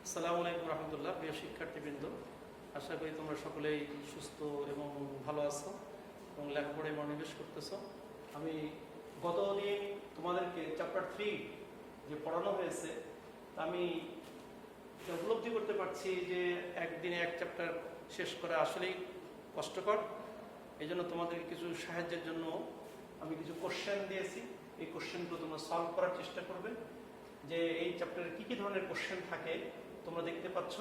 আসসালামু আলাইকুম রহমতুল্লাহ। প্রিয় শিক্ষার্থীবৃন্দ, আশা করি তোমরা সকলেই সুস্থ এবং ভালো আছো এবং লেখাপড়ায় মনোনিবেশ করতেছো। আমি গতদিন তোমাদেরকে চ্যাপ্টার 3 যে পড়ানো হয়েছে, আমি উপলব্ধি করতে পারছি যে একদিনে এক চ্যাপ্টার শেষ করা আসলেই কষ্টকর। এই জন্য তোমাদেরকে কিছু সাহায্যের জন্য আমি কিছু কোশ্চেন দিয়েছি। এই কোশ্চেনগুলো তোমরা সলভ করার চেষ্টা করবে, যে এই চ্যাপ্টারে কী কী ধরনের কোশ্চেন থাকে। তোমরা দেখতে পাচ্ছ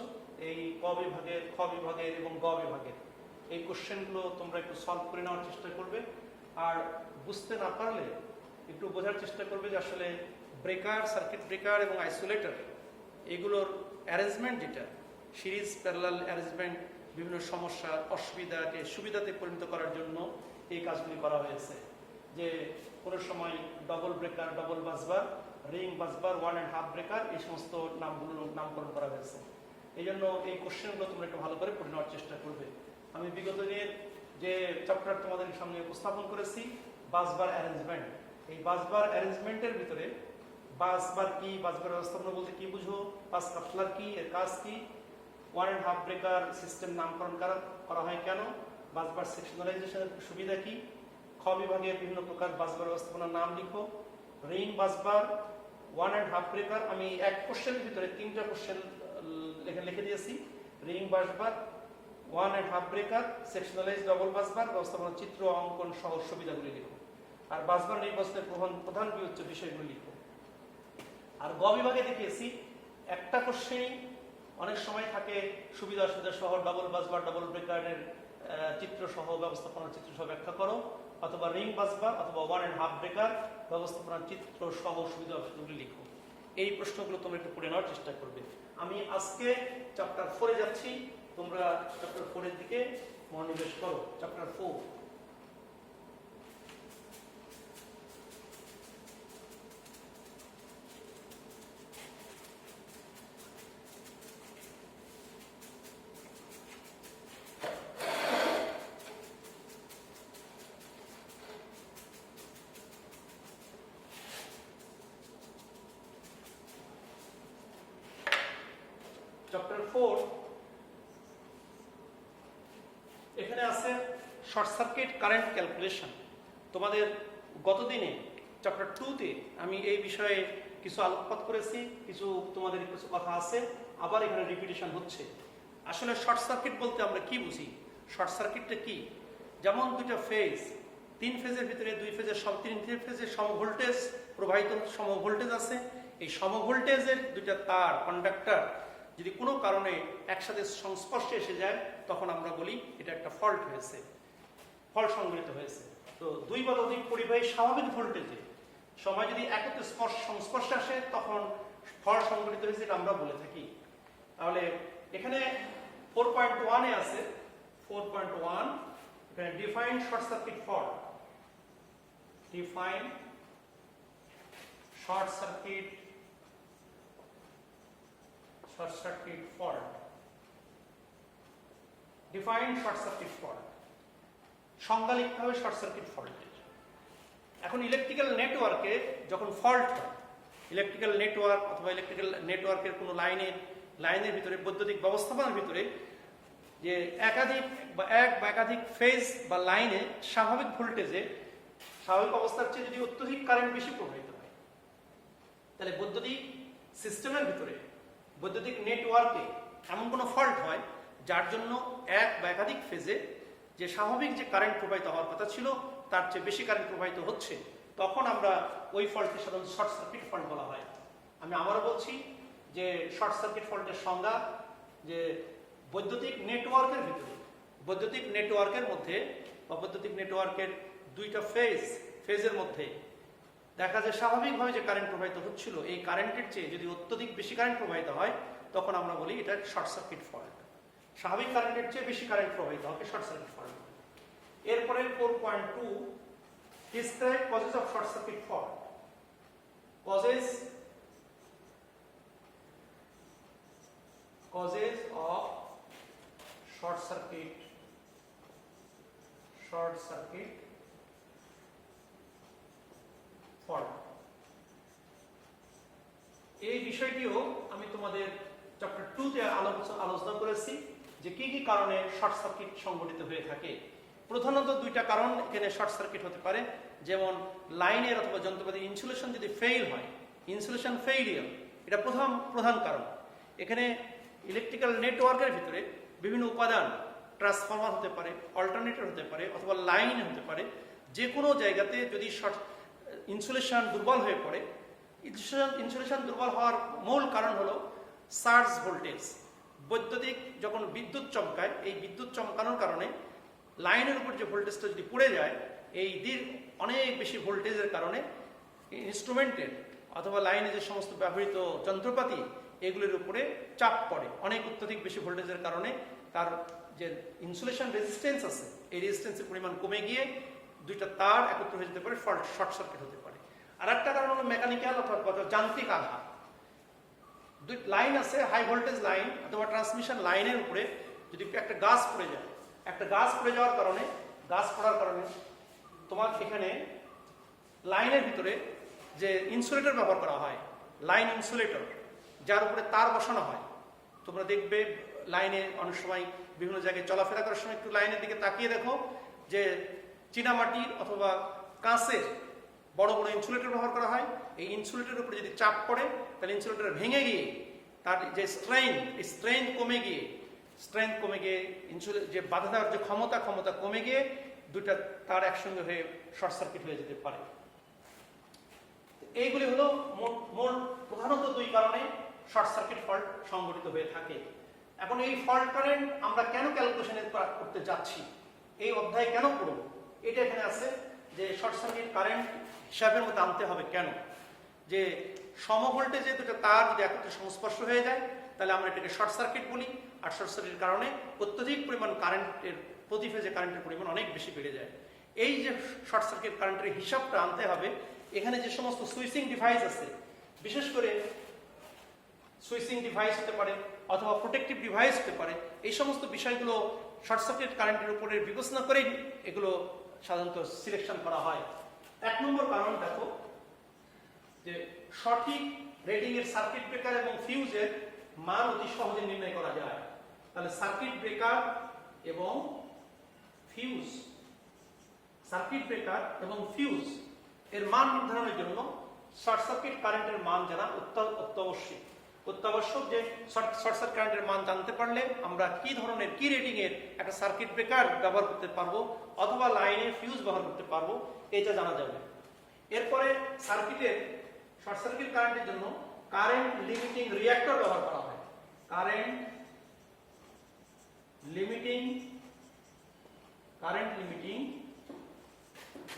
এই ক বিভাগের, খ বিভাগের এবং গ বিভাগের এই কোশ্চেনগুলো তোমরা একটু সলভ করে নেওয়ার চেষ্টা করবে। আর বুঝতে না পারলে একটু বোঝার চেষ্টা করবে যে আসলে ব্রেকার, সার্কিট ব্রেকার এবং আইসোলেটর এগুলোর অ্যারেঞ্জমেন্ট, যেটা সিরিজ প্যারালাল অ্যারেঞ্জমেন্ট, বিভিন্ন সমস্যা অসুবিধাকে সুবিধাতে পরিণত করার জন্য এই কাজগুলি করা হয়েছে। যে কোনো সময় double breaker, double বাসবার, ring busbar, 1.5 breaker, এই সমস্ত নামগুলো নামকরণ করা হয়েছে। এই জন্য এই কোশ্চেনগুলো তোমরা একটু ভালো করে পড়ে নেওয়ার চেষ্টা করবে। আমি বিগত দিনের যে চ্যাপ্টার তোমাদের সামনে উপস্থাপন করেছি, বাসবার অ্যারেঞ্জমেন্ট, এই বাসবার অ্যারেঞ্জমেন্টের ভিতরে বাসবার কি, বাসবার ব্যবস্থাপনা বলতে কি বুঝো, বাস কাপলার কি, এর কাজ কি, 1.5 ব্রেকার সিস্টেম নামকরণ করা হয় কেন, বাসবার সেকশনালাইজেশনের সুবিধা কি, খ বিভাগের বিভিন্ন প্রকার বাসবার ব্যবস্থাপনার নাম লিখো, রিং বাসবার, 1.5 ব্রেকার। আমি এক কোশ্চেনের ভিতরে 3টা কোশ্চেন লিখে দিয়েছি। Ring busbar, 1.5 breaker, sectionalise double busbar, ব্যবস্থাপনা চিত্র অঙ্কন সহ সুবিধাগুলি লিখো। আর বাসবার নির্বাচনের প্রধান বিবেচ্য বিষয়গুলি লিখো। আর গ বিভাগে দেখিয়েছি একটা কোশ্চেনই অনেক সময় থাকে সুবিধা অসুবিধা সহ, ডবল বাসবার, ডবল ব্রেকারের চিত্র সহ, ব্যবস্থাপনার চিত্র সহ ব্যাখ্যা করো, অথবা রিং বাসবার অথবা 1.5 ব্রেকার, ব্যবস্থাপনার চিত্র সহ সুবিধা অসুবিধাগুলি লিখো। এই প্রশ্নগুলো তোমরা একটু পড়ে নেওয়ার চেষ্টা করবে। আমি আজকে চ্যাপ্টার 4-এ যাচ্ছি, তোমরা চ্যাপ্টার 4-এর দিকে মনোনিবেশ করো। চ্যাপ্টার 4, চ্যাপ্টার 4 এখানে আছে শর্ট সার্কিট কারেন্ট ক্যালকুলেশন। তোমাদের গতদিনে চ্যাপ্টার 2-তে আমি এই বিষয়ে কিছু আলোকপাত করেছি, কিছু তোমাদের কিছু কথা আছে, আবার এখানে রিপিটেশন হচ্ছে। আসলে শর্ট সার্কিট বলতে আমরা কি বুঝি? শর্ট সার্কিটটা কি? যেমন দুইটা ফেজ, 3 ফেজের ভিতরে 2 ফেজের 3 ফেজের সমভোল্টেজ প্রবাহিত, সমভোল্টেজ আছে। এই সমভোল্টেজের দুইটা তার, কন্ডাক্টর যদি কোনো কারণে একসাথে সংস্পর্শে এসে যায়, তখন আমরা বলি এটা একটা ফল্ট হয়েছে, ফল্ট সংঘটিত হয়েছে। তো 2 বা ততোধিক পরিবাহী স্বাভাবিক ভোল্টেজে সময় যদি একত্রে সংস্পর্শে আসে, তখন ফল্ট সংঘটিত হয়েছে, এটা আমরা বলে থাকি। তাহলে এখানে 4.1-এ আছে 4.1, এখানে define short circuit fault, define short circuit fault, define short circuit fault, সংজ্ঞা লিখতে হবে শর্ট সার্কিট ফল্টের। এখন ইলেকট্রিক্যাল নেটওয়ার্কে যখন ফল্ট হয়, ইলেকট্রিক্যাল নেটওয়ার্ক অথবা ইলেকট্রিক্যাল নেটওয়ার্কের কোনো লাইনের ভিতরে, বৈদ্যুতিক ব্যবস্থাপনার ভিতরে যে একাধিক বা একাধিক ফেজ বা লাইনে স্বাভাবিক ভোল্টেজে, স্বাভাবিক অবস্থার চেয়ে যদি অত্যধিক কারেন্ট বেশি প্রবাহিত হয়, তাহলে বৈদ্যুতিক সিস্টেমের ভিতরে, বৈদ্যুতিক নেটওয়ার্কে এমন কোনো ফল্ট হয় যার জন্য এক বা একাধিক ফেজে যে স্বাভাবিক যে কারেন্ট প্রবাহিত হওয়ার কথা ছিল তার চেয়ে বেশি কারেন্ট প্রবাহিত হচ্ছে, তখন আমরা ওই ফল্টকে সাধারণত শর্ট সার্কিট ফল্ট বলা হয়। আমি আবারও বলছি যে শর্ট সার্কিট ফল্টের সংজ্ঞা, যে বৈদ্যুতিক নেটওয়ার্কের ভিতরে, বৈদ্যুতিক নেটওয়ার্কের মধ্যে বা বৈদ্যুতিক নেটওয়ার্কের দুইটা ফেজের মধ্যে দেখা যায় স্বাভাবিকভাবে যে কারেন্ট প্রবাহিত হচ্ছিল, এই কারেন্টের চেয়ে যদি অত্যধিক বেশি কারেন্ট প্রবাহিত হয়, তখন আমরা বলি এটা শর্ট সার্কিট ফল্ট। স্বাভাবিক কারেন্টের চেয়ে বেশি কারেন্ট প্রবাহিত হবে শর্ট সার্কিট ফল্ট। এরপরে 4.2, describe causes of short circuit fault. Causes of short circuit fault, এই বিষয়টিও আমি তোমাদের চ্যাপ্টার 2 তে আলোচনা করেছি যে কি কি কারণে শর্ট সার্কিট সংঘটিত হয়ে থাকে। প্রধানত দুইটা কারণ এখানে শর্ট সার্কিট হতে পারে, যেমন লাইনের অথবা যন্ত্রপাতির ইনসুলেশন যদি ফেইল হয়, ইনসুলেশন ফেইলিয়ার, এটা প্রধান কারণ। এখানে ইলেকট্রিক্যাল নেটওয়ার্কের ভিতরে বিভিন্ন উপাদান, ট্রান্সফরমার হতে পারে, অল্টারনেটর হতে পারে, অথবা লাইন হতে পারে, যে কোনো জায়গাতে যদি ইনসুলেশন দুর্বল হয়ে পড়ে, ইনসুলেশন দুর্বল হওয়ার মূল কারণ হলো সার্জ ভোল্টেজ। বৈদ্যুতিক যখন বিদ্যুৎ চমকায়, এই বিদ্যুৎ চমকানোর কারণে লাইনের উপর যে ভোল্টেজটা যদি পড়ে যায়, এই অনেক বেশি ভোল্টেজের কারণে ইনস্ট্রুমেন্টের অথবা লাইনে যে সমস্ত ব্যবহৃত যন্ত্রপাতি এগুলির উপরে চাপ পড়ে। অনেক অত্যধিক বেশি ভোল্টেজের কারণে তার যে ইনসুলেশন রেজিস্ট্যান্স আছে, এই রেজিস্ট্যান্সের পরিমাণ কমে গিয়ে দুইটা তার একত্র হয়ে যেতে পারে, শর্ট সার্কিট হতে পারে। আর একটা কারণ হলো মেকানিক্যাল অথবা যান্ত্রিক আঘাত। লাইন আছে, হাই ভোল্টেজ লাইন অথবা ট্রান্সমিশন লাইনের উপরে যদি একটা গাছ পড়ে যায়, একটা গাছ পড়ে যাওয়ার কারণে, গাছ পড়ার কারণে তোমার এখানে লাইনের ভিতরে যে ইনসুলেটর ব্যবহার করা হয়, লাইন ইনসুলেটর, যার উপরে তার বসানো হয়। তোমরা দেখবে লাইনে অনেক সময় বিভিন্ন জায়গায় চলাফেরা করার সময় একটু লাইনের দিকে তাকিয়ে দেখো যে চীনামাটির অথবা কাঁচের বড় বড় ইনসুলেটর ব্যবহার করা হয়। এই ইনসুলেটরের উপরে যদি চাপ পড়ে, তাহলে ইনসুলেটর ভেঙে গিয়ে তার যে স্ট্রেংথ কমে গিয়ে যে বাধা দেওয়ার যে ক্ষমতা কমে গিয়ে দুইটা তার একসঙ্গে হয়ে শর্ট সার্কিট হয়ে যেতে পারে। এইগুলি হলো প্রধানত দুই কারণে শর্ট সার্কিট ফল্ট সংঘটিত হয়ে থাকে। এখন এই ফল্ট কারেন্ট আমরা কেন ক্যালকুলেশনে করতে যাচ্ছি, এই অধ্যায় কেন করব, এটা এখানে আছে যে শর্ট সার্কিট কারেন্ট হিসাবের মধ্যে আনতে হবে কেন। যে সমভোল্টেজে দুটো তার যদি একত্রে সংস্পর্শ হয়ে যায়, তাহলে আমরা এটাকে শর্ট সার্কিট বলি। আর শর্ট সার্কিটের কারণে অত্যধিক পরিমাণ কারেন্টের, প্রতি ফেজে কারেন্টের পরিমাণ অনেক বেশি বেড়ে যায়। এই যে শর্ট সার্কিট কারেন্টের হিসাবটা আনতে হবে, এখানে যে সমস্ত সুইচিং ডিভাইস আছে, বিশেষ করে সুইচিং ডিভাইস হতে পারে অথবা প্রোটেক্টিভ ডিভাইস হতে পারে, এই সমস্ত বিষয়গুলো শর্ট সার্কিট কারেন্টের উপরে বিবেচনা করেই এগুলো সাধারণত সিলেকশন করা হয়। 1 নম্বর কারণ দেখো যে সঠিক রেটিং এর সার্কিট ব্রেকার এবং ফিউজের মান অতি সহজে নির্ণয় করা যায়। তাহলে সার্কিট ব্রেকার এবং ফিউজ, এর মান নির্ধারণের জন্য শর্ট সার্কিট কারেন্টের মান জানা অত্যাবশ্যক। যে শর্ট সার্কিট কারেন্টের মান জানতে পারলে আমরা কি ধরনের, কি রেটিং এর একটা সার্কিট ব্রেকার ব্যবহার করতে পারবো অথবা লাইনে ফিউজ ব্যবহার করতে পারবো, এটা জানা যাবে। এরপরে শর্ট সার্কিট কারেন্টের জন্য কারেন্ট লিমিটিং রিঅ্যাক্টর ব্যবহার করা হয়। কারেন্ট লিমিটিং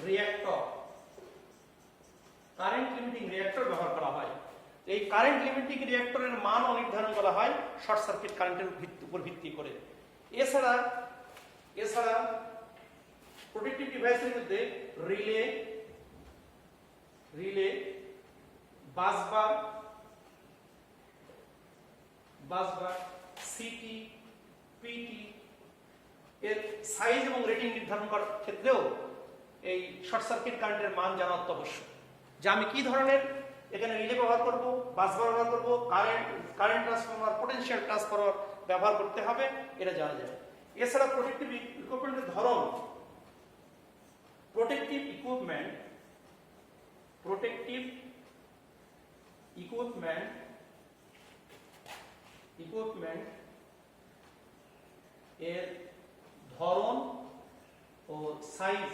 রিঅ্যাক্টর ব্যবহার করা হয়। এই কারেন্ট লিমিটিং রিঅ্যাক্টরের মান নির্ধারণ করা হয় শর্ট সার্কিট কারেন্টের উপর ভিত্তি করে। এছাড়া প্রোটেক্টিভ ডিভাইসের মধ্যে রিলে, বাসবার, সিটি, পিটি এর সাইজ এবং রেটিং নির্ধারণ করার ক্ষেত্রেও এই শর্ট সার্কিট কারেন্টের মান জানা অত্যাবশ্যক। যে আমি কি ধরনের এখানে রিলে ব্যবহার করব, বাসবার ব্যবহার করব, কারেন্ট ট্রান্সফরমার, পটেনশিয়াল ট্রান্সফরমার ব্যবহার করতে হবে, এটা জানা যায়। এছাড়া প্রোটেক্টিভ ইকুইপমেন্টের ধরন, প্রোটেক্টিভ ইকুইপমেন্ট এর ধরন ও সাইজ,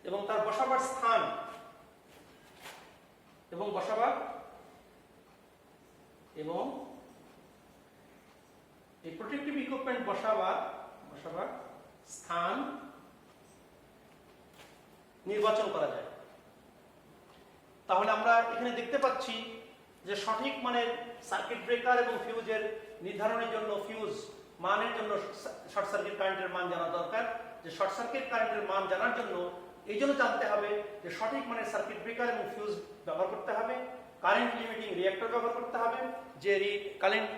এবং তার বসাবার স্থান এবং এই প্রোটেক্টিভ ইকুইপমেন্ট বসাবার স্থান নির্বাচন করা যায়। তাহলে আমরা এখানে দেখতে পাচ্ছি যে সঠিক মানের সার্কিট ব্রেকার এবং ফিউজের নির্ধারণের জন্য, ফিউজ মানের জন্য শর্ট সার্কিট কারেন্টের মান জানা দরকার। যে শর্ট সার্কিট কারেন্টের মান জানার জন্য এই জন্য জানতে হবে যে সঠিক মানের সার্কিট ব্রেকার এবং ফিউজ ব্যবহার করতে হবে, কারেন্ট লিমিটিং রিঅ্যাক্টর ব্যবহার করতে হবে, যে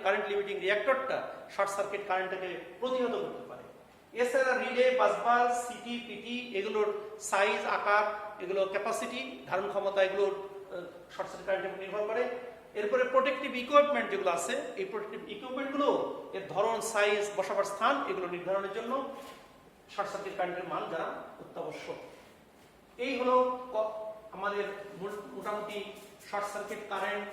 কারেন্ট লিমিটিং রিঅ্যাক্টরটা শর্ট সার্কিট কারেন্টকে প্রতিহত করতে পারে। এছাড়া রিলে, বাসবার, সিটি, পিটি এগুলোর সাইজ, আকার, এগুলো ক্যাপাসিটি, ধারণ ক্ষমতা, এগুলোর শর্ট সার্কিট কারেন্টের উপর নির্ভর করে। এরপরে প্রোটেক্টিভ ইকুইপমেন্ট যেগুলো আছে, এই প্রোটেক্টিভ ইকুইপমেন্টগুলো এর ধরন, সাইজ, বসাবার স্থান এগুলো নির্ধারণের জন্য শর্ট সার্কিট কারেন্টের মান জানা অত্যাবশ্যক। এই হলো আমাদের মোটামুটি শর্ট সার্কিট কারেন্ট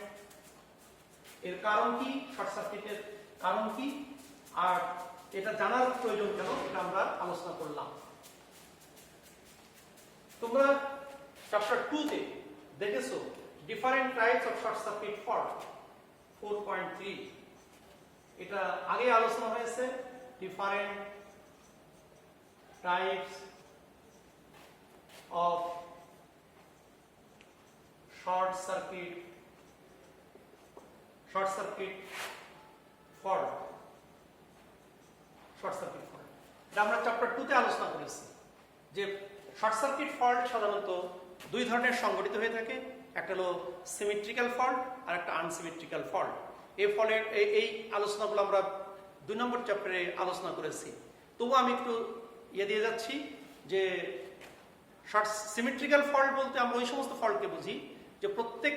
এর কারণ কি, শর্ট সার্কিটের কারণ কি, আর এটা জানার প্রয়োজন কেন এটা আমরা আলোচনা করলাম। তোমরা চ্যাপ্টার 2 তে দেখেছো different types of short circuit fault 4.3, এটা আগে আলোচনা হয়েছে। Different types of short circuit fault, এটা আমরা চ্যাপ্টার 2 তে আলোচনা করেছি যে শর্ট সার্কিট ফল্ট সাধারণত দুই ধরনের সংগঠিত হয়ে থাকে, একটা হলো সিমেট্রিক্যাল ফল্ট আর একটা আনসিমেট্রিক্যাল ফল্ট। এই ফলের এই আলোচনাগুলো আমরা 2 নম্বর চ্যাপ্টারে আলোচনা করেছি। তবু আমি একটু দিয়ে যাচ্ছি যে শর্ট সিমেট্রিক্যাল ফল্ট বলতে আমরা ওই সমস্ত ফল্টকে বুঝি যে প্রত্যেক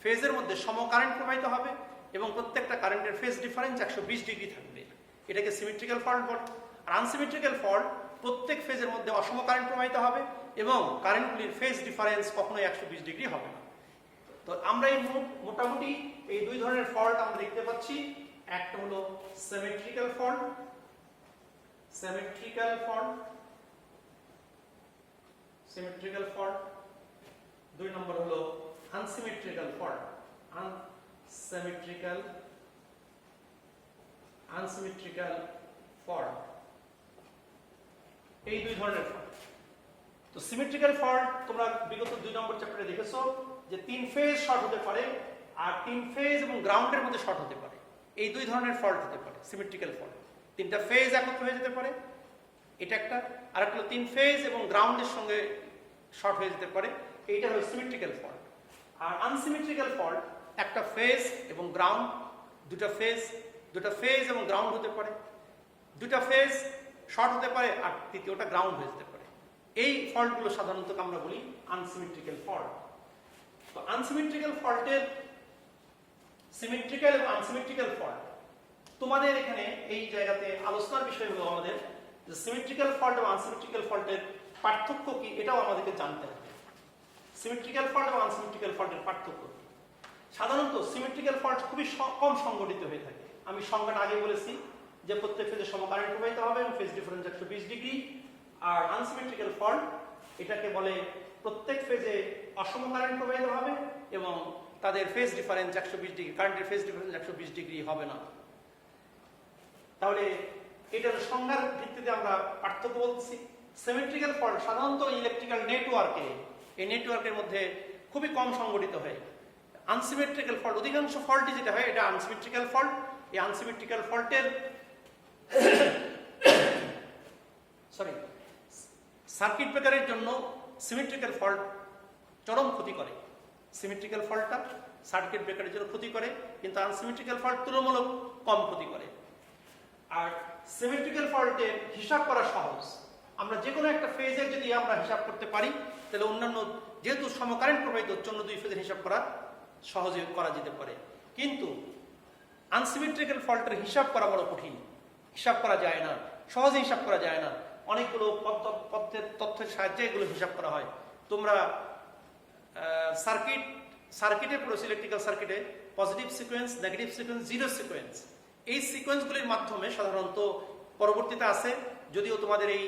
ফেজের মধ্যে সম কারেন্ট প্রবাহিত হবে এবং প্রত্যেকটা কারেন্টের ফেজ ডিফারেন্স 120 ডিগ্রি থাকবে, এটাকে সিমেট্রিক্যাল ফল্ট বলে। আর আনসিমেট্রিক্যাল ফল্ট প্রত্যেক ফেজের মধ্যে অসম কারেন্ট প্রবাহিত হবে এবং কারেন্টগুলির ফেজ ডিফারেন্স কখনোই 120 ডিগ্রি হবে না। তো আমরা এই মোটামুটি এই দুই ধরনের ফল্ট আমরা দেখতে পাচ্ছি। একটা হলো সিমেট্রিক্যাল ফল্ট, দুই নম্বর হলো আনসিমেট্রিক্যাল ফল্ট, আনসিমেট্রিক্যাল ফল্ট। এই দুই ধরনের ফল্ট। তো সিমেট্রিক্যাল ফল্ট তোমরা বিগত 2 নম্বর চ্যাপ্টারে দেখেছো যে 3 ফেজ শর্ট হতে পারে আর 3 ফেজ এবং গ্রাউন্ডের মধ্যে শর্ট হতে পারে। এই দুই ধরনের ফল্ট হতে পারে সিমেট্রিক্যাল ফল্ট। 3টা ফেজ একত্র হয়ে যেতে পারে, এটা একটা, আর একটা হলো 3 ফেজ এবং গ্রাউন্ডের সঙ্গে শর্ট হয়ে যেতে পারে, এইটা হলো সিমেট্রিক্যাল ফল্ট। আর আনসিমেট্রিক্যাল ফল্ট একটা ফেজ এবং গ্রাউন্ড, দুটা ফেজ এবং গ্রাউন্ড হতে পারে, দুটা ফেজ শর্ট হতে পারে আর তৃতীয়টা গ্রাউন্ড হয়ে যেতে পারে। এই ফল্টগুলো সাধারণত আমরা বলি আনসিমেট্রিক্যাল ফল্ট। তো আনসিমেট্রিক্যাল ফল্টের সিমেট্রিক্যাল এবং আনসিমেট্রিক্যাল ফল্ট তোমাদের এখানে এই জায়গাতে আলোচনার বিষয় হলো আমাদের যে সিমেট্রিক্যাল ফল্ট এবং আনসিমেট্রিক্যাল ফল্টের পার্থক্য কি এটাও আমাদেরকে জানতে হবে। সিমেট্রিক্যাল ফল্ট এবং আনসিমেট্রিক্যাল ফল্টের পার্থক্য কি? সাধারণত সিমেট্রিক্যাল ফল্ট খুবই কম সংগঠিত হয়ে থাকে। আমি সংজ্ঞাটা আগে বলেছি যে প্রত্যেক ফেজে সম কারেন্ট প্রবাহিত হবে এবং ফেজ ডিফারেন্স 120 ডিগ্রি। আর আনসিমেট্রিক্যাল ফল্ট এটাকে বলে প্রত্যেক ফেজে অসম কারেন্ট প্রবাহিত হবে এবং তাদের ফেজ ডিফারেন্স 120 ডিগ্রি, কারেন্টের ফেজ ডিফারেন্স 120 ডিগ্রি হবে না। তাহলে এটার সংজ্ঞার ভিত্তিতে আমরা পার্থক্য বলছি। সিমেট্রিক্যাল ফল্ট সাধারণত ইলেকট্রিক্যাল নেটওয়ার্কে, এই নেটওয়ার্কের মধ্যে খুবই কম সংগঠিত হয়। আনসিমেট্রিক্যাল ফল্ট অধিকাংশ ফল্টই যেটা হয় এটা আনসিমেট্রিক্যাল ফল্ট। এই আনসিমেট্রিক্যাল ফল্টের সার্কিট ব্রেকারের জন্য সিমেট্রিক্যাল ফল্ট চরম ক্ষতি করে। সিমেট্রিক্যাল ফল্টটা সার্কিট ব্রেকারের জন্য ক্ষতি করে, কিন্তু আনসিমেট্রিক্যাল ফল্ট তুলনামূলক কম ক্ষতি করে। আর সিমেট্রিক্যাল ফল্টের হিসাব করা সহজ। আমরা যে কোনো একটা ফেজের যদি আমরা হিসাব করতে পারি তাহলে অন্যান্য যেহেতু সমকারেন্ট প্রবাহিত অন্য দুই ফেজের হিসাব করা সহজে করা যেতে পারে। কিন্তু আনসিমেট্রিক্যাল ফল্টের হিসাব করা বড় কঠিন, হিসাব করা যায় না, সহজে হিসাব করা যায় না। অনেকগুলো তথ্যের সাহায্যে এগুলো হিসাব করা হয়। তোমরা সার্কিটে পড়েছো, ইলেকট্রিক্যাল সার্কিটে positive sequence, negative sequence, zero sequence. এই সিকোয়েন্সগুলির মাধ্যমে সাধারণত পরবর্তীতে আসে, যদিও তোমাদের এই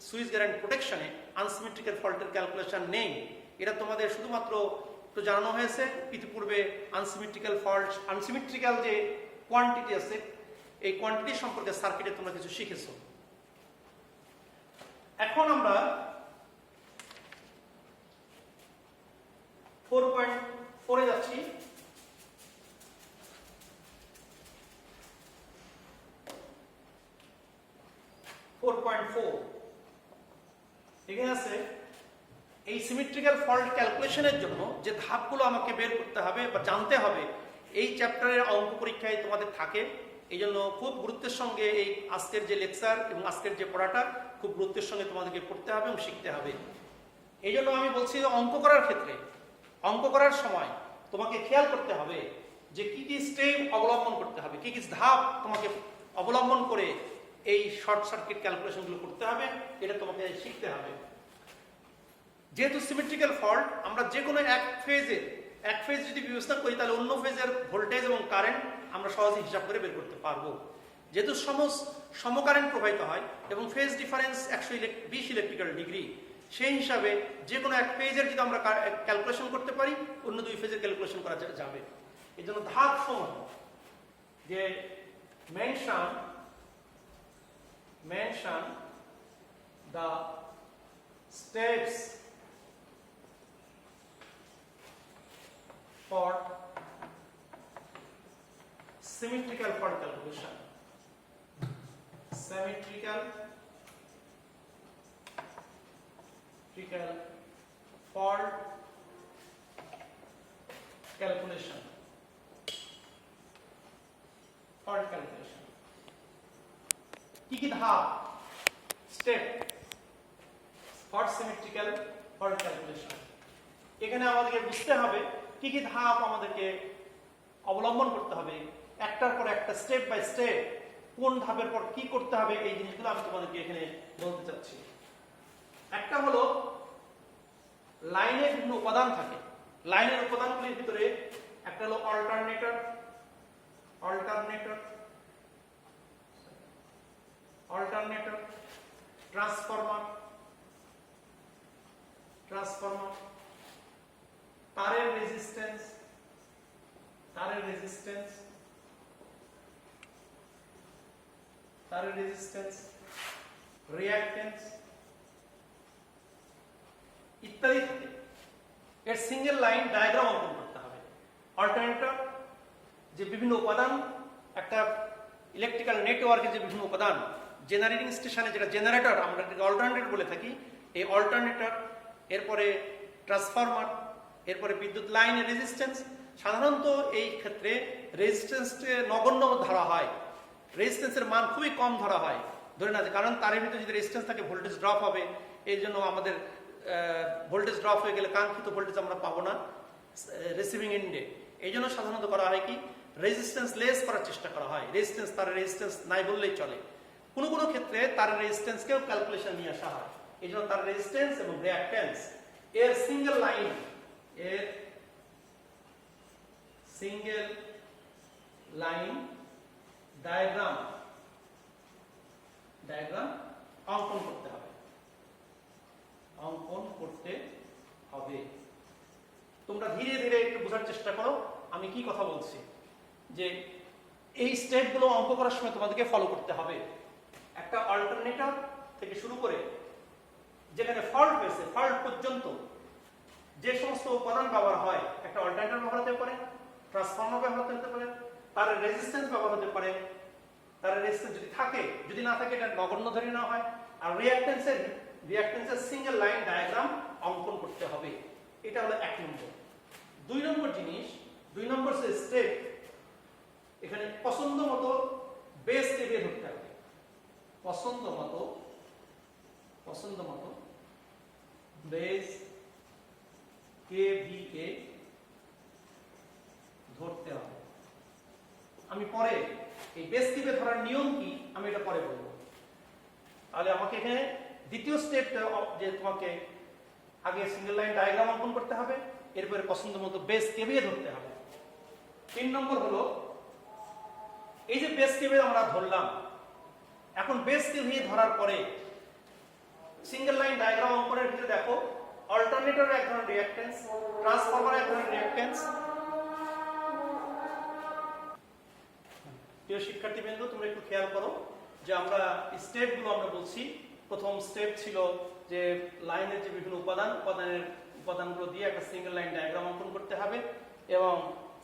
সুইচ গ্যারান্ট প্রোটেকশনে আনসিমেট্রিক্যাল ফল্টের ক্যালকুলেশন নেই, এটা তোমাদের শুধুমাত্র তো জানানো হয়েছে ইতিপূর্বে আনসিমেট্রিক্যাল ফল্ট, আনসিমেট্রিক্যাল যে কোয়ান্টিটি আছে এই কোয়ান্টিটি সম্পর্কে সার্কিটে তোমরা কিছু শিখেছো। এখন আমরা 4.4 এ যাচ্ছি। 4.4 এখানে আছে এই সিমেট্রিক্যাল ফল্ট ক্যালকুলেশনের জন্য যে ধাপগুলো আমাকে বের করতে হবে বা জানতে হবে, এই চ্যাপ্টারের অঙ্ক পরীক্ষায় তোমাদের থাকে। এই জন্য খুব গুরুত্বের সঙ্গে এই আজকের যে লেকচার এবং আজকের যে পড়াটা খুব গুরুত্বের সঙ্গে তোমাদেরকে পড়তে হবে এবং শিখতে হবে। এই জন্য আমি বলছি অঙ্ক করার ক্ষেত্রে অঙ্ক করার সময় তোমাকে খেয়াল করতে হবে যে কি কি স্টেপ অবলম্বন করতে হবে, কি কি ধাপ তোমাকে অবলম্বন করে এই শর্ট সার্কিট ক্যালকুলেশনগুলো করতে হবে, এটা তোমাকে শিখতে হবে। যেহেতু সিমেট্রিক্যাল ফল্ট, আমরা যে কোনো এক ফেজ যদি বিবেচনা করি তাহলে অন্য ফেজের ভোল্টেজ এবং কারেন্ট আমরা সহজে হিসাব করে বের করতে পারবো। যেহেতু সমকারেন্ট প্রবাহিত হয় এবং ফেজ ডিফারেন্স 120 ইলেকট্রিক্যাল ডিগ্রি, সেই হিসাবে যে কোনো এক ফেজের যদি আমরা ক্যালকুলেশন করতে পারি, অন্য দুই ফেজের ক্যালকুলেশন করা যাবে। এই জন্য ধাপ সমূহ যে mention the steps for symmetrical fault calculation. Symmetrical fault calculation. কি কি ধাপ, step for symmetrical fault calculation. এখানে আমাদেরকে বুঝতে হবে কি কি ধাপ আমাদেরকে অবলম্বন করতে হবে, একটার পর একটা স্টেপ বাই স্টেপ কোন ধাপের পর কি করতে হবে, এই জিনিসগুলো আমি তোমাদেরকে এখানে বলতে চাচ্ছি। একটা হলো লাইনের বিভিন্ন উপাদান থাকে। লাইনের উপাদানগুলির ভিতরে একটা হলো অল্টারনেটর, ট্রান্সফরমার, তারের রেজিস্ট্যান্স, রিঅ্যাকট্যান্স ইত্যাদি থাকে। এর সিঙ্গেল লাইন ডায়াগ্রাম অঙ্কন করতে হবে। অল্টারনেটর যে বিভিন্ন উপাদান, একটা ইলেকট্রিক্যাল নেটওয়ার্কের যে বিভিন্ন উপাদান, জেনারেটিং স্টেশনে যেটা জেনারেটর আমরা অল্টারনেটর বলে থাকি, এই অল্টারনেটর, এরপরে ট্রান্সফরমার, এরপরে বিদ্যুৎ লাইনের রেজিস্ট্যান্স। সাধারণত এই ক্ষেত্রে রেজিস্ট্যান্সকে নগণ্য ধরা হয়, রেজিস্ট্যান্সের মান খুবই কম ধরা হয়, ধরে না, কারণ তারের ভিতরে যদি রেজিস্ট্যান্স থাকে ভোল্টেজ ড্রপ হবে, এই জন্য আমাদের ভোল্টেজ ড্রপ হয়ে গেলে কাঙ্ক্ষিত ভোল্টেজ আমরা পাবো না রিসিভিং এন্ডে। এই জন্য সাধারণত করা হয় কি, রেজিস্ট্যান্স লেস করার চেষ্টা করা হয়। তারের রেজিস্ট্যান্স নাই বললেই চলে। কোনো কোনো ক্ষেত্রে তারের রেজিস্ট্যান্সকেও ক্যালকুলেশন নিয়ে আসা হয়। এই জন্য তার রেজিস্ট্যান্স এবং রিঅ্যাকট্যান্স এর সিঙ্গেল লাইন ডায়াগ্রাম অঙ্কন করতে হবে। তোমরা ধীরে ধীরে একটু বোঝার চেষ্টা করো আমি কি কথা বলছি। যে এই স্টেপগুলো অঙ্ক করার সময় তোমাদেরকে ফলো করতে হবে। একটা অল্টারনেটর থেকে শুরু করে যেখানে ফল্ট হয়েছে, ফল্ট পর্যন্ত যে সমস্ত উপাদান ব্যবহার হয়, একটা অল্টারনেটর ব্যবহার হতে পারে, ট্রান্সফরমার ব্যবহার হতে পারে, তার রেজিস্ট্যান্স ব্যবহার হতে পারে, তার রেজিস্ট্যান্স যদি থাকে, যদি না থাকে এটা নগণ্য ধরে নেওয়া হয়। আর রিঅ্যাকট্যান্সের সিঙ্গেল লাইন ডায়াগ্রাম অঙ্কন করতে হবে। এটা হলো 1 নম্বর। 2 নম্বর জিনিস, 2 নম্বর স্টেপ, এখানে পছন্দ মতো বেস কেভিএ ধরতে হবে। পছন্দ মতো বেস কেভিএ ধরতে হবে। আমি পরে এই বেস কেভিএ ধরার নিয়ম কি আমি এটা পরে বলবো। তাহলে আমাকে এখানে দ্বিতীয় স্টেপ যে তোমাকে আগে সিঙ্গেল লাইন ডায়াগ্রাম অঙ্কন করতে হবে, এরপরে পছন্দ মতো বেস কেভিএ ধরতে হবে। 3 নম্বর হলো এই যে বেস কেভিএ আমরা ধরলাম, এখন বেস কেভিএ ধরার পরে সিঙ্গেল লাইন ডায়াগ্রাম অঙ্কনের ভিতরে দেখো অল্টারনেটর এক ধরনের রিঅ্যাকট্যান্স, ট্রান্সফরমার এক ধরনের রিঅ্যাকট্যান্স। প্রিয় শিক্ষার্থীবৃন্দ, তোমরা একটু খেয়াল করো যে আমরা স্টেপগুলো আমরা বলছি। প্রথম স্টেপ ছিল যে লাইনের যে বিভিন্ন উপাদানগুলো দিয়ে একটা সিঙ্গেল লাইন ডায়াগ্রাম অঙ্কন করতে হবে এবং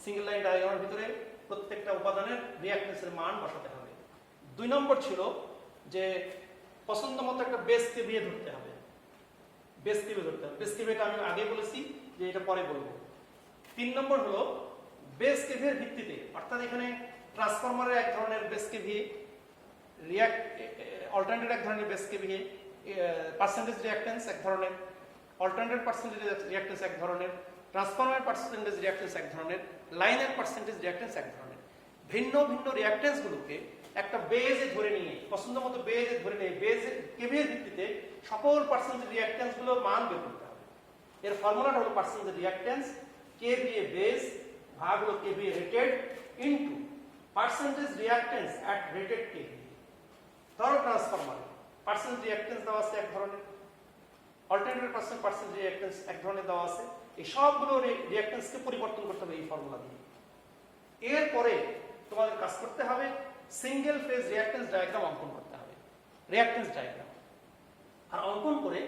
সিঙ্গেল লাইন ডায়াগ্রামের ভিতরে প্রত্যেকটা উপাদানের রিঅ্যাকট্যান্সের মান বসাতে হবে। 2 নম্বর ছিল যে পছন্দ মতো একটা বেস কেভিএ ধরতে হবে। বেস কেভিএটা আমি আগে বলেছি যে এটা পরে বলবো। 3 নম্বর হলো বেস কেভিএর ভিত্তিতে, অর্থাৎ এখানে ট্রান্সফরমারের এক ধরনের বেস কেভিএ, অল্টারনেটর এক ধরনের বেস কেভিএ, পার্সেন্টেজ রিঅ্যাকট্যান্স এক ধরনের, অল্টারনেটর পার্সেন্টেজ রিঅ্যাকট্যান্স এক ধরনের, ট্রান্সফর্মার পার্সেন্টেজ রিঅ্যাকটেন্স এক ধরনের, লাইনের পার্সেন্টেজ রিঅ্যাকটেন্স এক ধরনের। ভিন্ন ভিন্ন রিঅ্যাকটেন্সগুলোকে একটা বেজে ধরে নিয়ে, পছন্দ মতো বেজে ধরে নিয়ে, বেজের কেভিএর ভিত্তিতে সকল পার্সেন্টেজ রিঅ্যাকটেন্সগুলোর মান বের করতে হবে। এর ফর্মুলাটা হলো পার্সেন্টেজ রিঅ্যাকটেন্স কেভিএ বেজ ভাগ হলো KVA rated into percentage reactance at rated KVA. ধরো ট্রান্সফরমারে পার্সেন্টেজ রিঅ্যাকটেন্স দেওয়া আছে এক ধরনের, অল্টারনেটিভ পার্সেন্টেজ রিঅ্যাকটেন্স এক ধরনের দেওয়া আছে। এই সবগুলো রিঅ্যাকটেন্সকে পরিবর্তন করতে হবে এই ফর্মুলা দিয়ে। এরপরে তোমাদের কাজ করতে হবে সিঙ্গেল ফেজ রিঅ্যাকটেন্স ডায়াগ্রাম অঙ্কন করতে হবে, রিঅ্যাকটেন্স ডায়াগ্রাম। আর অঙ্কন করে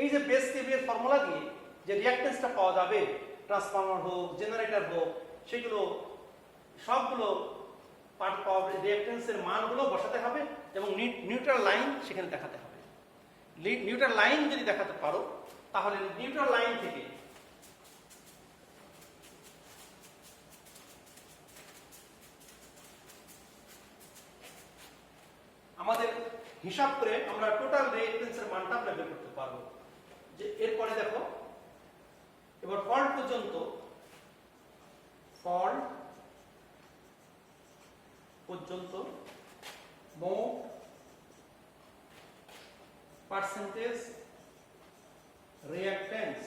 এই যে বেস কেভিএর ফর্মুলা দিয়ে যে রিঅ্যাকটেন্সটা পাওয়া যাবে, ট্রান্সফরমার হোক জেনারেটর হোক, সেগুলো সবগুলো রিঅ্যাকটেন্সের মানগুলো বসাতে হবে এবং নিউট্রাল লাইন সেখানে দেখাতে হবে। নিউট্রাল লাইন যদি দেখাতে পারো তাহলে নিউট্রাল লাইন থেকে আমাদের হিসাব করে আমরা টোটাল রিঅ্যাকটেন্সের মানটা আমরা বের করতে পারবো। যে এরপরে দেখো এবার ফল্ট পর্যন্ত মোট পার্সেন্টেজ রিঅ্যাকটেন্স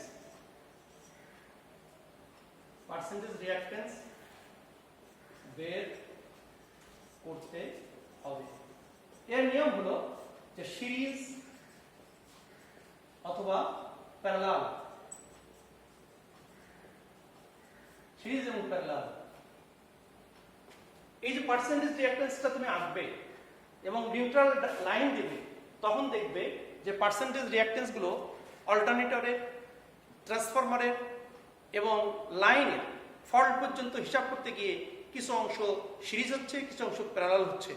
বের করতে হবে। এর নিয়ম হলো যে সিরিজ অথবা প্যারালাল, সিরিজ এবং প্যারালাল। এই যে পার্সেন্টেজ রিঅ্যাকটেন্সটা তুমি আঁকবে এবং নিউট্রাল লাইন দিবে, তখন দেখবে যে পার্সেন্টেজ রিঅ্যাকটেন্স গুলো অল্টারনেটরের, ট্রান্সফরমারের এবং লাইনের ফল্ট পর্যন্ত হিসাব করতে গিয়ে কিছু অংশ সিরিজ হচ্ছে, কিছু অংশ প্যারালাল হচ্ছে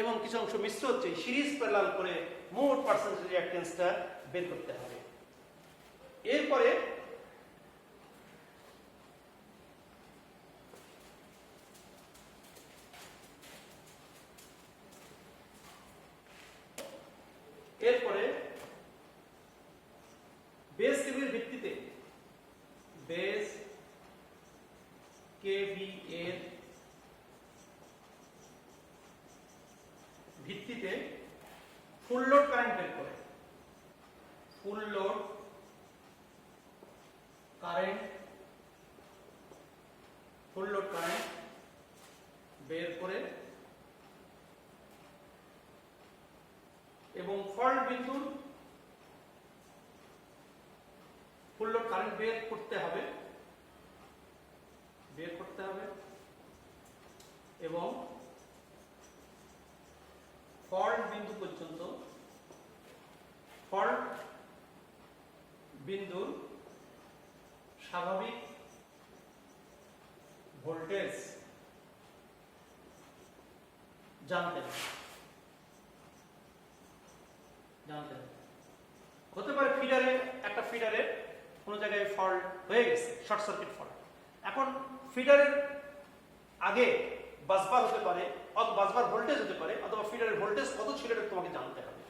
এবং কিছু অংশ মিশ্র হচ্ছে। সিরিজ প্যারালাল করে মোট পার্সেন্টেজ রিঅ্যাকটেন্সটা বের করতে হবে। এরপরে বেস কেভিএর ভিত্তিতে বেস কেভিএর ভিত্তিতে ফুল লোড কারেন্ট বের করে, ফুল লোড কারেন্ট বের করে এবং ফল্ট বিন্দুর ফুল লোড কারেন্ট বের করতে হবে এবং ফল্ট বিন্দু পর্যন্ত ফল্ট বিন্দুর স্বাভাবিক ভোল্টেজ জানতে হবে। হতে পারে একটা ফিডারে কোনো জায়গায় ফল্ট হয়ে গেছে, শর্ট সার্কিট ফল্ট। এখন ফিডারের আগে বাসবার হতে পারে, অথবা বাসবার ভোল্টেজ হতে পারে, অথবা ফিডারের ভোল্টেজ কত ছিল এটা তোমাকে জানতে হবে।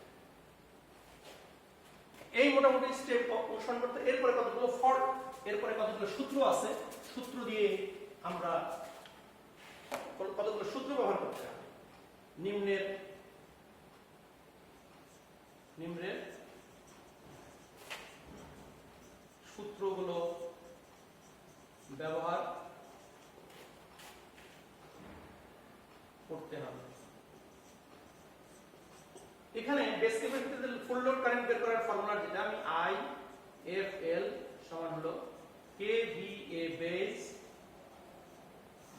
এই মোটামুটি স্টেপ অনুসরণ করতে। এরপরে কতগুলো ফল্ট, এরপরে কতগুলো সূত্র আছে, সূত্র দিয়ে আমরা কতগুলো সূত্র ব্যবহার করতে হবে। নিম্নের সূত্রগুলো ব্যবহার করতে হবে। এখানে বেস কেভিএর ভিত্তিতে ফুল লোড কারেন্ট বের করার ফর্মুলা যেটা, আমি IFL সমান হলো KVA বেস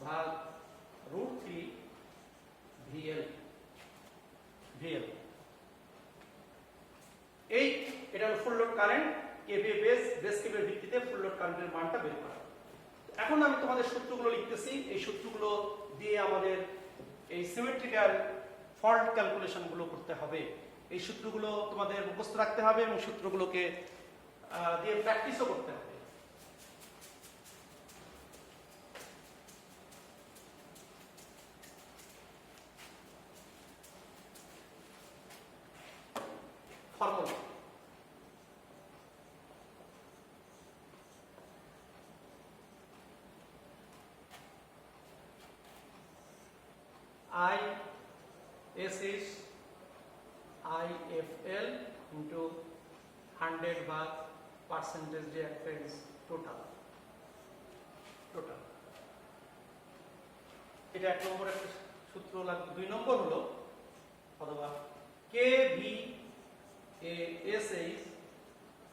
ভাগ √3 VL। এটা হলো full load current KVA base কেভিএর ভিত্তিতে ফুল লোড কারেন্টের মানটা বের করা। এখন আমি তোমাদের সূত্রগুলো লিখতেছি। এই সূত্রগুলো দিয়ে আমাদের এই সিমেট্রিক্যাল ফল্ট ক্যালকুলেশন গুলো করতে হবে। এই সূত্রগুলো তোমাদের মুখস্থ রাখতে হবে এবং সূত্রগুলোকে দিয়ে প্র্যাকটিসও করতে হবে। Formula I S is IFL into 100 ভাগ পার্সেন্টেজ রিঅ্যাকট্যান্স টোটাল। এটা এক নম্বর একটা সূত্র লাগবে। দুই নম্বর হলো অথবা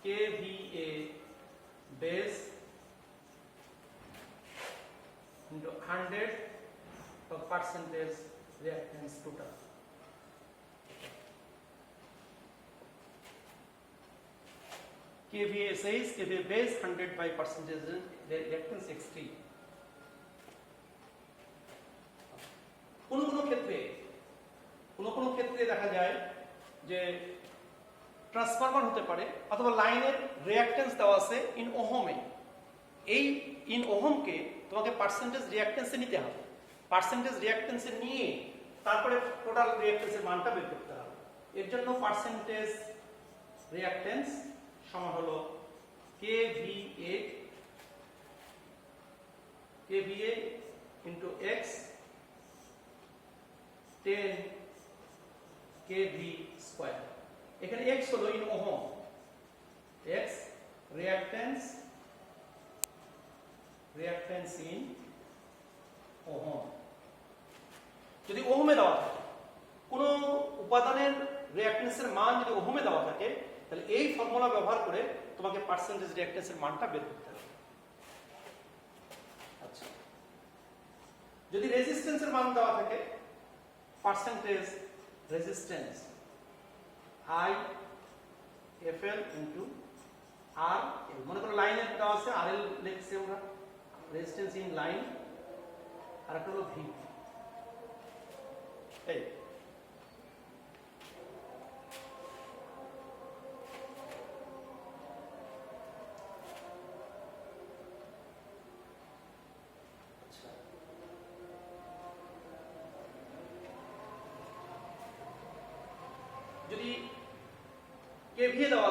KVA base into 100 of percentage reactance total. KVA says KVA base 100 by percentage reactance X3. কোন কোন ক্ষেত্রে দেখা যায় যে ট্রান্সফরমার হতে পারে অথবা লাইনের রিঅ্যাকট্যান্স দেওয়া আছে ইন ওহমে। এই ইন ওহমকে তোমাকে পার্সেন্টেজ রিঅ্যাকট্যান্সে নিতে হবে। পার্সেন্টেজ রিঅ্যাকট্যান্সে নিয়ে তারপরে টোটাল রিঅ্যাকট্যান্সের মানটা বের করতে হবে। এর জন্য পার্সেন্টেজ রিঅ্যাকট্যান্স সমান হলো KVA into X 10 kV square। এখানে X হলো in ohm, X reactance in ohm. যদি ওহমে দেওয়া থাকে, কোন উপাদানের রিঅ্যাকট্যান্সের মান যদি ওহমে দেওয়া থাকে, তাহলে এই ফর্মুলা ব্যবহার করে তোমাকে পার্সেন্টেজ রিঅ্যাকট্যান্সের মানটা বের করতে হবে। আচ্ছা, যদি রেজিস্ট্যান্সের মান দেওয়া থাকে, percentage resistance IFL into R, মনে করো লাইনের দেওয়া আছে RL লিখছি আমরা, রেজিস্ট্যান্স ইন লাইন, আর একটা হলো ভি। এই যদি KVA দেওয়া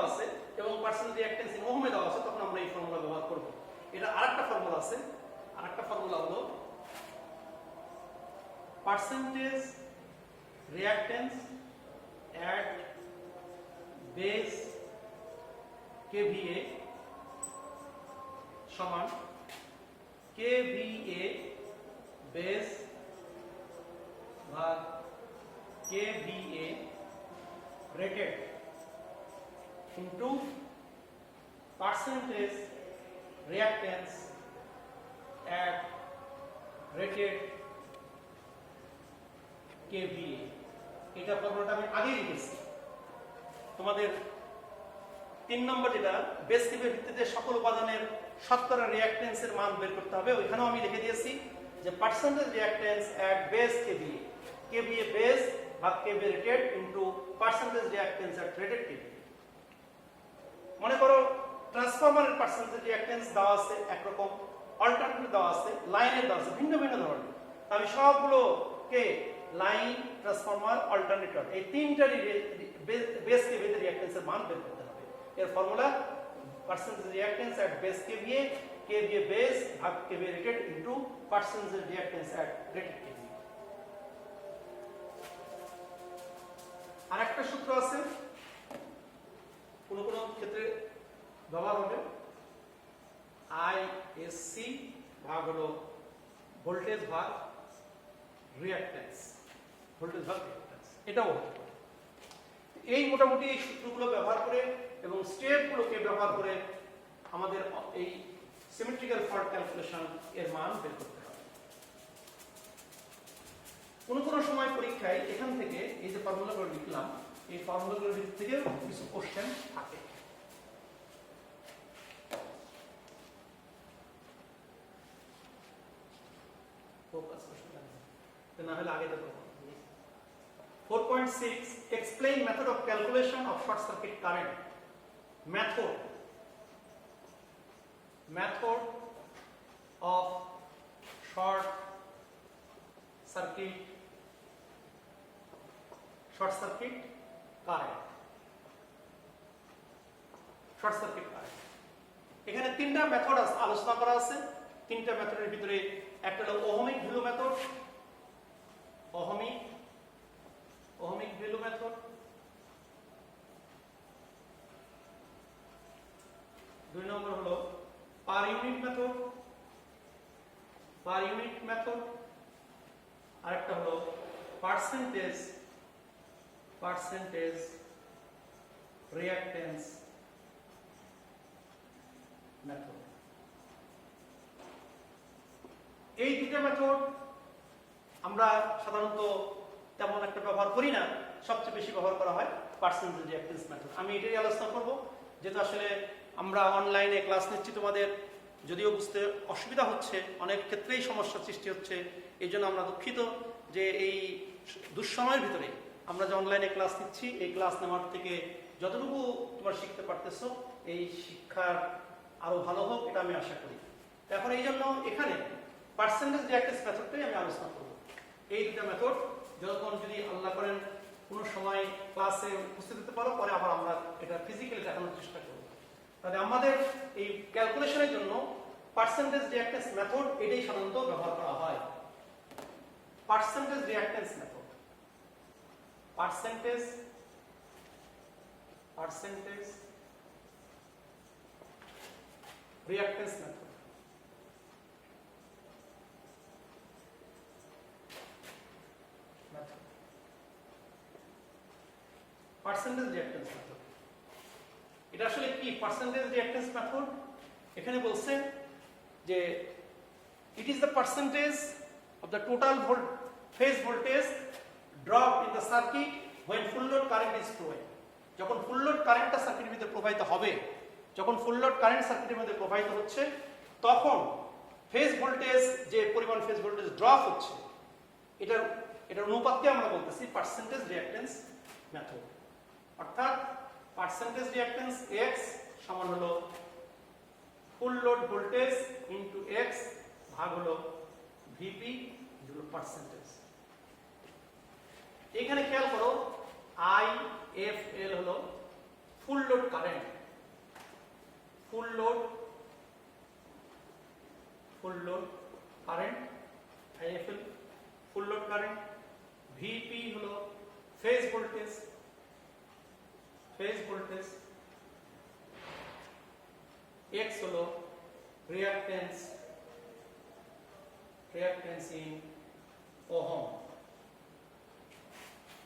আছে এবং পার্সেন্টেজ রিঅ্যাকট্যান্স ইন ওহমে দেওয়া আছে, তখন আমরা এই ফর্মুলা ব্যবহার করব। এটা আরেকটা ফর্মুলা আছে, আরেকটা ফর্মুলা হলো percentage reactance at base KVA সমান KVA বেস ভাগ KVA rated into percentage reactance at rated KVA। এটা ফর্মুলাটা আমি আগে লিখেছি। তোমাদের 3 নম্বর যেটা বেস কেভিএর ভিত্তিতে সকল উপাদানের শতকরা রিঅ্যাকট্যান্সের মান বের করতে হবে, ওইখানেও আমি লিখে দিয়েছি যে percentage reactance at base KVA base ভাগ KVA rated into percentage reactance at rated KVA। মনে করো ট্রান্সফরমারের পার্সেন্টেজ রিঅ্যাকট্যান্স দেওয়া আছে একরকম, অল্টারনেটিভ দেওয়া আছে, লাইনের দেওয়া আছে ভিন্ন ভিন্ন ধরনের। আমি সবগুলোকে লাইন, ট্রান্সফরমার, অল্টারনেটর এই তিনটারই বেস কেভিএ রিঅ্যাকট্যান্সের মান বের করতে হবে। এর formula percentage reactance at base KVA base ভাগ KVA rated into percentage reactance at rated KVA। আরেকটা সূত্র আছে, কোন কোন ক্ষেত্রে ব্যবহার হবে, ISC ভাগ হলো ভোল্টেজ ভাগ রিঅ্যাকট্যান্স, এটাও হতে পারে। এই মোটামুটি এই সূত্রগুলো ব্যবহার করে এবং স্টেপগুলোকে ব্যবহার করে আমাদের এই সিমেট্রিক্যাল ফল্ট ক্যালকুলেশন এর মান বের করতে হবে। কোন কোন সময় পরীক্ষায় এখান থেকে এই যে ফর্মুলাগুলো লিখলাম, এই ফর্মুলাগুলোর ভিতর থেকে কিছু কোশ্চেন থাকে। না হলে আগে দেখো 4.6 explain method of calculation of short circuit current। method of short circuit current। এখানে তিনটা মেথড আলোচনা করা আছে। তিনটা মেথডের ভিতরে একটা হলো ohmic value method, ohmic value method, দুই নম্বর হলো per unit method, আরেকটা হলো percentage reactance method। এই দুটো মেথড আমরা সাধারণত তেমন একটা ব্যবহার করি না, সবচেয়ে বেশি ব্যবহার করা হয় পার্সেন্টেজ রিঅ্যাকট্যান্স মেথড। আমি এটাই আলোচনা করব, যেহেতু আসলে আমরা অনলাইনে ক্লাস নিচ্ছি, তোমাদের যদিও বুঝতে অসুবিধা হচ্ছে, অনেক ক্ষেত্রেই সমস্যার সৃষ্টি হচ্ছে, এই জন্য আমরা দুঃখিত যে এই দুঃসময়ের ভিতরে আমরা যে অনলাইনে ক্লাস নিচ্ছি, এই ক্লাস নেওয়ার থেকে যতটুকু তোমরা শিখতে পারতেছো, এই শিক্ষার আরো ভালো হোক, এটা আমি আশা করি। এখন এই জন্য এখানে পার্সেন্টেজ রিঅ্যাকট্যান্স মেথডটাই আমি আলোচনা করব। এই দুটো মেথড যখন যদি আল্লাহ করেন কোনো সময় ক্লাসে উপস্থিত হতে পারো, পরে আবার আমরা এটা ফিজিক্যালি দেখানোর চেষ্টা করব। তাহলে আমাদের এই ক্যালকুলেশনের জন্য পার্সেন্টেজ রিঅ্যাকট্যান্স মেথড এটাই সাধারণত ব্যবহার করা হয়। Percentage reactance method, percentage reactance method. Percentage reactance method, এটা আসলে কি? পার্সেন্টেজ রিঅ্যাকট্যান্স মেথড এখানে বলছে যে it is the percentage of the total phase voltage drop in the circuit when full load current is provided। যখন full load কারেন্টটা সার্কিটের মধ্যে প্রবাহিত হবে, যখন ফুল লোড কারেন্ট সার্কিটের মধ্যে প্রবাহিত হচ্ছে, তখন ফেজ ভোল্টেজ, যে পরিমাণ ফেজ ভোল্টেজ ড্রপ হচ্ছে, এটার অনুপাতকে আমরা বলতেছি পার্সেন্টেজ রিঅ্যাকট্যান্স মেথড। অর্থাৎ পার্সেন্টেজ রিঅ্যাকট্যান্স x সমান হলো full load voltage into x ভাগ হলো ভিপি হলো পার্সেন্টেজ। এখানে খেয়াল করো, IFL হলো full load current, full load current, IFL ফুল লোড কারেন্ট। ভিপি হলো ফেজ ভোল্টেজ, x হলো রিঅ্যাকট্যান্স ইন ওহম।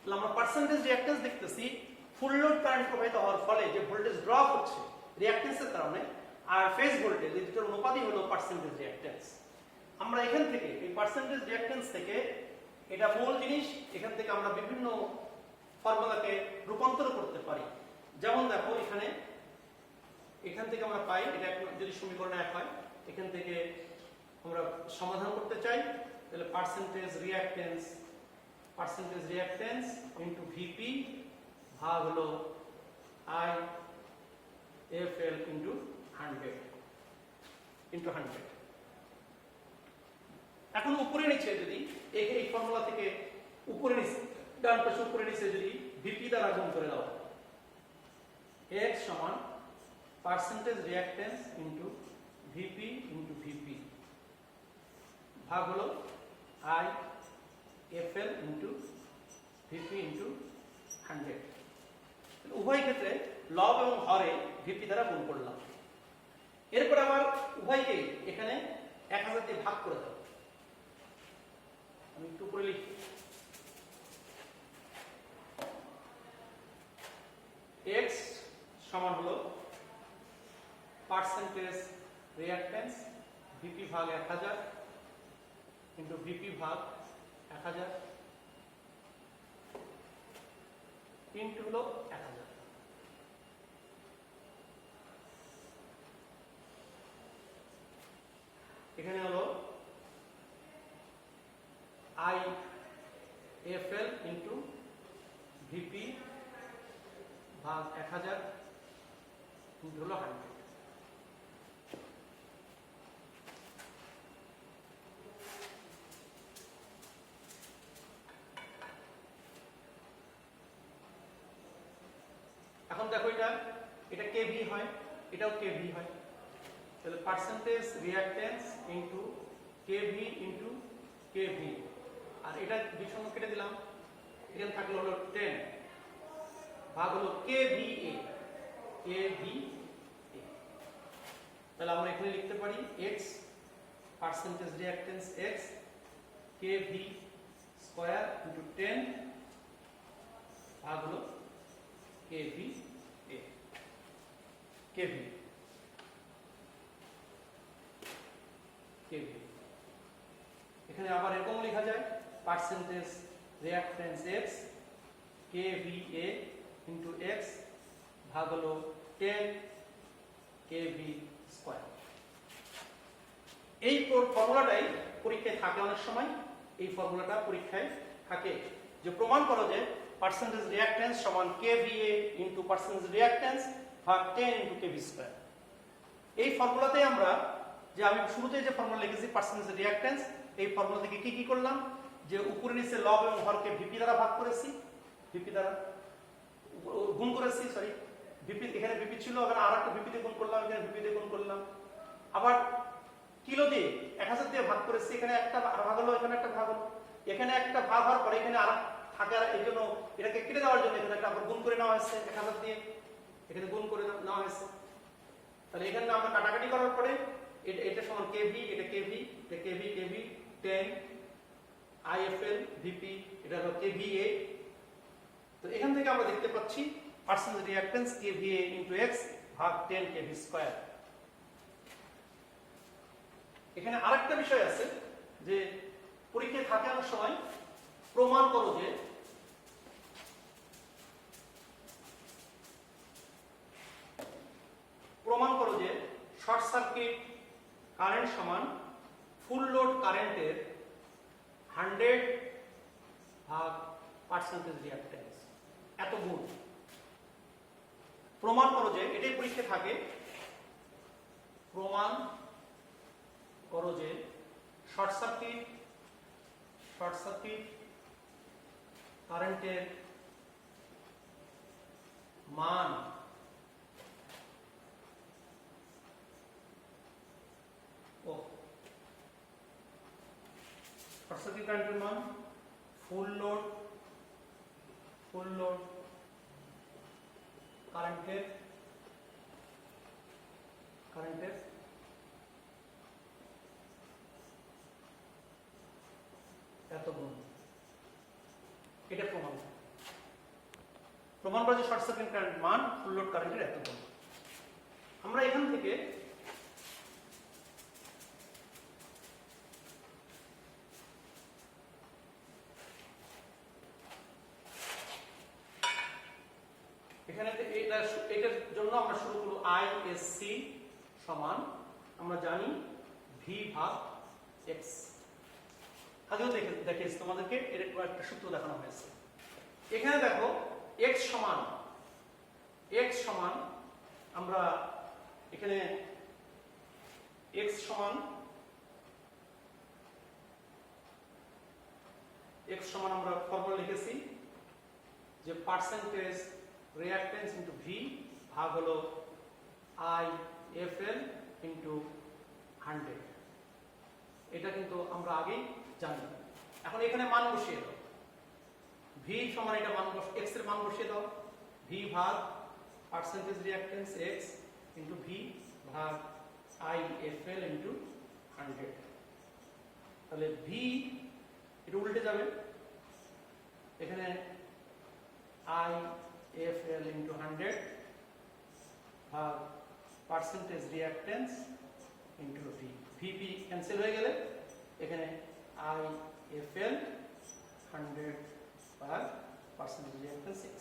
তাহলে আমরা পার্সেন্টেজ রিঅ্যাকট্যান্স দেখতেছি ফুল লোড কারেন্ট প্রবাহিত হওয়ার ফলে যে ভোল্টেজ ড্রপ হচ্ছে রিঅ্যাকট্যান্সের কারণে, আর ফেজ ভোল্টেজ, এই দুটোর অনুপাতই হলো পার্সেন্টেজ রিঅ্যাকট্যান্স। আমরা এখান থেকে এই পার্সেন্টেজ রিঅ্যাকট্যান্স থেকে, এটা মূল জিনিস, এখান থেকে আমরা বিভিন্ন ফর্মুলাকে রূপান্তর করতে পারি। যেমন দেখো এখান থেকে আমরা পাই, এটা যদি সমীকরণ 1 হয়, এখান থেকে আমরা সমাধান করতে চাই, তাহলে পার্সেন্টেজ রিঅ্যাকট্যান্স ইনটু ভিপি ভাগ হলো IFL ইনটু 100। এখন উপরে নিচে যদি এই ফর্মুলা থেকে উপরে নিচে, ডান পাশে উপরে নিচে যদি ভিপি দ্বারা গুণ করে দাও, x সমান পার্সেন্টেজ রিঅ্যাকট্যান্স ইনটু ভিপি ভাগ হলো IFL ইনটু ভিপি ইনটু 100। উভয় ক্ষেত্রে লব এবং হরে ভিপি দ্বারা গুণ করলাম। এরপর আবার উভয়কে এখানে 1000 দিয়ে ভাগ করে দাও। আমি একটু উপরে লিখি, x সমান হলো পার্সেন্টেজ রিঅ্যাকট্যান্স ভিপি ভাগ 1000 ইনটু ভিপি ভাগ 1000 ইনটু হলো 1000। এখানে হলো IFL ইনটু ভিপি ভাগ 1000 ইনটু হলো 100। এখন দেখো এটা কেভি হয়, এটাও কেভি হয়, তাহলে পার্সেন্টেজ রিঅ্যাকট্যান্স ইনটু কেভি, আর এটা 2 সঙ্গে কেটে দিলাম, এখানে থাকলো হলো 10 ভাগ হলো KVA। তাহলে আমরা এখানে লিখতে পারি x percentage reactance x KV square into 10 ভাগ হলো KVA। এখানে আবার এরকম লেখা যায় percentage reactance x KVA into x ভাগ হলো 10 KV স্কয়ার। এই ফর্মুলাটাই পরীক্ষায় থাকে অনেক সময়, এই ফর্মুলাটা পরীক্ষায় থাকে যে প্রমাণ করো যে পার্সেন্টেজ রিঅ্যাকট্যান্স সমান KVA ইনটু পার্সেন্টেজ রিঅ্যাকট্যান্স ভাগ 10 ইনটু KV স্কয়ার। এই ফর্মুলাতে আমরা যে আমি শুরুতে যে ফর্মুলা লিখেছি পার্সেন্টেজ রিঅ্যাকট্যান্স, এই ফর্মুলা থেকে কি করলাম যে উপরে নিচে লব এবং হরকে ভিপি দ্বারা ভাগ করেছি, ভিপি দ্বারা গুণ করেছি, সরি ভিপি, এখানে ভিপি ছিল, এখানে আরেকটা ভিপি দিয়ে গুণ করলাম, এখানে ভিপি দিয়ে গুণ করলাম, আবার কিলো দিয়ে 1000 দিয়ে ভাগ করেছি, এখানে একটা ভাগ হলো, এখানে একটা ভাগ হলো, এখানে একটা ভাগ হওয়ার পরে এখানে আর থাকে, আর এই জন্য এটাকে কেটে দেওয়ার জন্য এখানে একটা আবার গুণ করে নেওয়া হয়েছে 1000 দিয়ে, এখানে গুণ করে নেওয়া হয়েছে। তাহলে এখানে আমরা কাটাকাটি করার পরে এটা সমান কেভি, এটা কেভি, এটা কেভি, কেভি 10 IFL VP, এটা হলো KVA। তো এখান থেকে আমরা দেখতে পাচ্ছি percentage reactance KVA into x ভাগ 10 KV স্কয়ার। এখানে আরেকটা বিষয় আছে যে পরীক্ষায় থাকে অনেক সময় প্রমাণ করো যে শর্ট সার্কিট কারেন্ট সমান ফুল লোড কারেন্টের 100 ভাগ পার্সেন্টেজ রিঅ্যাকট্যান্স, এত গুণ। প্রমাণ করো যে, এটাই পরীক্ষা থাকে, প্রমাণ করো যে শর্ট সার্কিট কারেন্টের মান শর্ট সার্কিট কারেন্টের মান ফুল লোড কারেন্টের এত গুণ। এটা প্রমাণ করে যে শর্ট সার্কিট কারেন্ট মান ফুল লোড কারেন্টের এত গুণ। আমরা এখান থেকে এটার জন্য আমরা শুরু করব ISC সমান, আমরা জানি V ভাগ X। আগেও দেখিয়েছি তোমাদেরকে, এর একটা সূত্র দেখানো হয়েছে। এখানে দেখো X সমান আমরা এখানে X সমান আমরা ফর্মুলা লিখেছি যে পার্সেন্টেজ রিঅ্যাকট্যান্স ইনটু V ভাগ হলো IFL ইনটু 100। এটা কিন্তু আমরা আগেই জানি। এখন এখানে মান বসিয়ে দাও, V সমান এটা মান X এর মান বসিয়ে দাও, V ভাগ percentage reactance X into V ভাগ IFL ইনটু 100। তাহলে V এটা উল্টে যাবে, এখানে IFL ইনটু 100 ভাগ percentage reactance into V। VP cancel হয়ে গেলে এখানে IFL 100 ভাগ পার্সেন্টেজ রিঅ্যাকট্যান্স X।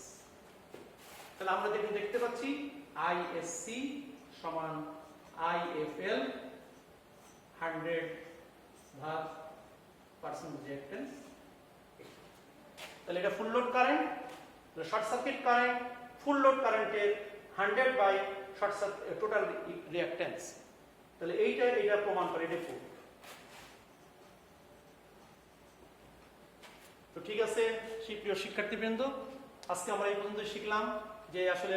তাহলে আমরা দেখতে পাচ্ছি ISC সমান IFL 100 ভাগ পার্সেন্টেজ রিঅ্যাকট্যান্স। তাহলে এটা full load current, short circuit current full load কারেন্টের 100 by short circuit total reactance. তাহলে এইটা প্রমাণ করে, এটা প্রুফ। তো ঠিক আছে প্রিয় শিক্ষার্থীবৃন্দ, আজকে আমরা এই পর্যন্ত শিখলাম যে আসলে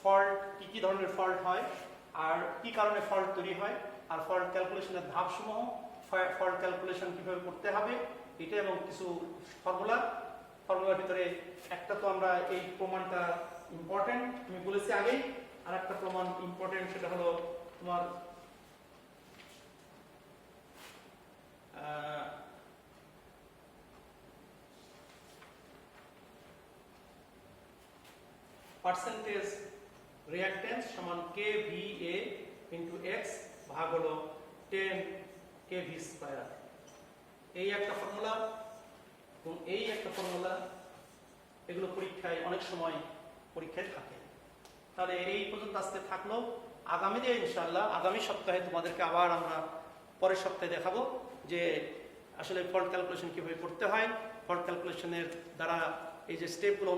ফল্ট কি ধরনের ফল্ট হয়, আর কি কারণে ফল্ট তৈরি হয়, আর ফল্ট ক্যালকুলেশনের ধাপসমূহ, ফল্ট ক্যালকুলেশন কিভাবে করতে হবে এটা এবং কিছু ফর্মুলার ভিতরে একটা তো আমরা এই প্রমাণটা ইম্পর্টেন্ট আমি বলেছি আগেই, আর একটা প্রমাণ ইম্পর্টেন্ট সেটা হলো তোমার পার্সেন্টেজ রিঅ্যাকট্যান্স সমান KVA ইন্টু x ভাগ হলো 10 KV স্কয়ার। এই একটা ফর্মুলা এবং এই একটা ফর্মুলা, এগুলো পরীক্ষায় অনেক সময় পরীক্ষায় থাকে। তাহলে এই পর্যন্ত আজকে থাকলো। আগামী দিনে ইনশাআল্লাহ আগামী সপ্তাহে তোমাদেরকে আবার আমরা পরের সপ্তাহে দেখাবো যে আসলে ফল্ট ক্যালকুলেশন কিভাবে করতে হয়। ফল্ট ক্যালকুলেশনের দ্বারা এই যে স্টেপগুলো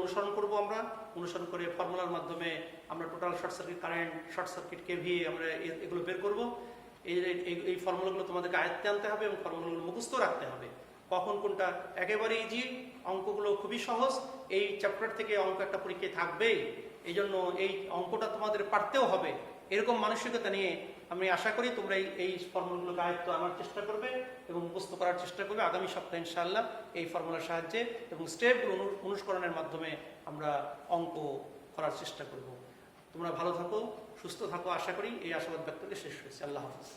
অনুসরণ করে ফর্মুলার মাধ্যমে আমরা total short circuit current, short circuit KVA আমরা এগুলো বের করব। এই ফর্মুলাগুলো তোমাদেরকে আয়ত্তে আনতে হবে এবং ফর্মুলাগুলো মুখস্থ রাখতে হবে। কখন কোনটা একেবারে ইজি, অঙ্কগুলো খুবই সহজ। এই চ্যাপ্টার থেকে অঙ্ক একটা পরীক্ষায় থাকবেই, এই জন্য এই অঙ্কটা তোমাদের পারতেও হবে। এরকম মানসিকতা নিয়ে আমি আশা করি তোমরা এই ফর্মুলাগুলোকে আয়ত্ত আনার চেষ্টা করবে এবং মুখস্থ করার চেষ্টা করবে। আগামী সপ্তাহে ইনশাআল্লাহ এই ফর্মুলার সাহায্যে এবং স্টেপগুলো অনুসরণের মাধ্যমে আমরা অঙ্ক করার চেষ্টা করব। তোমরা ভালো থাকো, সুস্থ থাকো, আশা করি এই আশাবাদ ব্যক্ত করে শেষ হয়েছে। আল্লাহ হাফেজ।